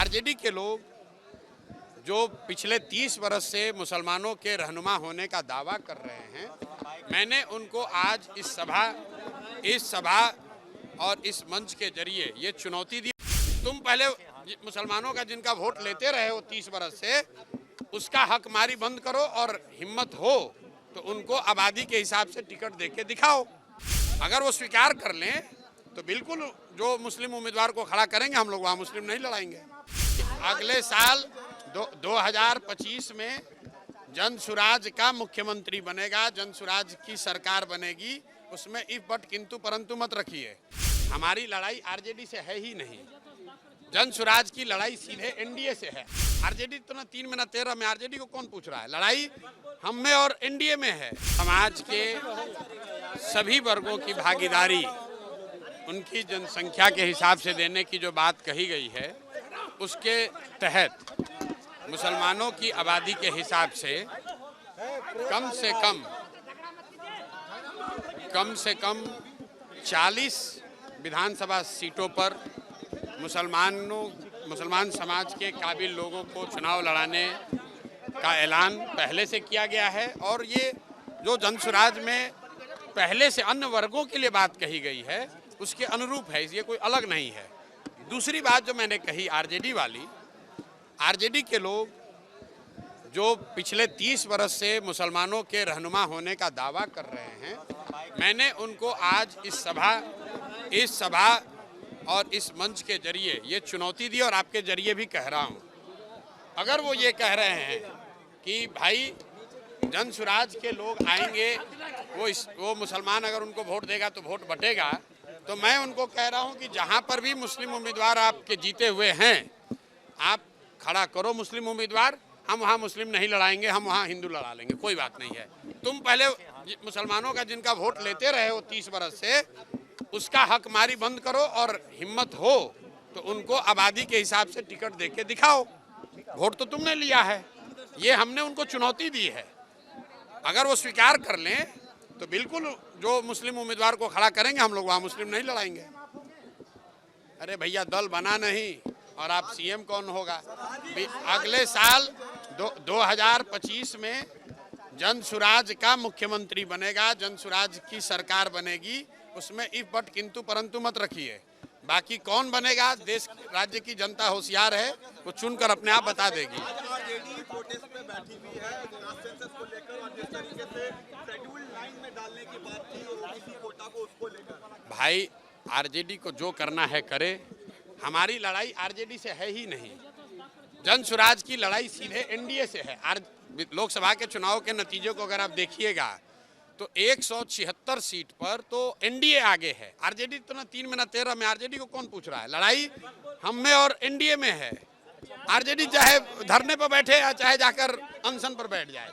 RJD के लोग जो पिछले 30 वर्ष से मुसलमानों के रहनुमा होने का दावा कर रहे हैं, मैंने उनको आज इस सभा और इस मंच के जरिए ये चुनौती दी। तुम पहले मुसलमानों का जिनका वोट लेते रहे हो 30 वर्ष से, उसका हक मारी बंद करो और हिम्मत हो तो उनको आबादी के हिसाब से टिकट देके दिखाओ। अगर वो स्वीकार कर लें तो बिल्कुल जो मुस्लिम उम्मीदवार को खड़ा करेंगे, हम लोग वहाँ मुस्लिम नहीं लड़ाएंगे। अगले साल 2025 में जनसुराज का मुख्यमंत्री बनेगा, जनसुराज की सरकार बनेगी, उसमें इफ बट किंतु परंतु मत रखिए। हमारी लड़ाई आरजेडी से है ही नहीं, जनसुराज की लड़ाई सीधे एनडीए से है। आरजेडी तो ना 3 में ना 13 में, आरजेडी को कौन पूछ रहा है? लड़ाई हम में और एनडीए में है। समाज के सभी वर्गों की भागीदारी उनकी जनसंख्या के हिसाब से देने की जो बात कही गई है, उसके तहत मुसलमानों की आबादी के हिसाब से कम से कम 40 विधानसभा सीटों पर मुसलमान समाज के काबिल लोगों को चुनाव लड़ाने का ऐलान पहले से किया गया है। और ये जो जनसुराज में पहले से अन्य वर्गों के लिए बात कही गई है, उसके अनुरूप है, ये कोई अलग नहीं है। दूसरी बात जो मैंने कही आरजेडी वाली, आरजेडी के लोग जो पिछले 30 वर्ष से मुसलमानों के रहनुमा होने का दावा कर रहे हैं, मैंने उनको आज इस सभा और इस मंच के जरिए ये चुनौती दी और आपके जरिए भी कह रहा हूँ। अगर वो ये कह रहे हैं कि भाई जनसुराज के लोग आएंगे, वो मुसलमान अगर उनको वोट देगा तो वोट बटेगा, तो मैं उनको कह रहा हूँ कि जहाँ पर भी मुस्लिम उम्मीदवार आपके जीते हुए हैं, आप खड़ा करो मुस्लिम उम्मीदवार। हम वहाँ मुस्लिम नहीं लड़ाएंगे, हम वहाँ हिंदू लड़ा लेंगे, कोई बात नहीं है। तुम पहले मुसलमानों का जिनका वोट लेते रहे हो 30 वर्ष से, उसका हक मारी बंद करो और हिम्मत हो तो उनको आबादी के हिसाब से टिकट देके दिखाओ। वोट तो तुमने लिया है, ये हमने उनको चुनौती दी है। अगर वो स्वीकार कर लें तो बिल्कुल जो मुस्लिम उम्मीदवार को खड़ा करेंगे, हम लोग वहाँ मुस्लिम नहीं लड़ाएंगे। अरे भैया, दल बना नहीं और आप सीएम कौन होगा? अगले साल 2025 में जनसुराज का मुख्यमंत्री बनेगा, जनसुराज की सरकार बनेगी, उसमें इफ बट किंतु परंतु मत रखिए। बाकी कौन बनेगा, देश राज्य की जनता होशियार है, वो चुनकर अपने आप बता देगी। भाई, आरजेडी को जो करना है करे, हमारी लड़ाई आरजेडी से है ही नहीं, जनसुराज की लड़ाई सीधे एनडीए से है। लोकसभा के चुनाव के नतीजों को अगर आप देखिएगा तो 176 सीट पर तो एनडीए आगे है। आरजेडी तो ना 3 में ना 13 में, आरजेडी को कौन पूछ रहा है? लड़ाई हम में और एनडीए में है। आरजेडी चाहे धरने पर बैठे या चाहे जाकर अनशन पर बैठ जाए।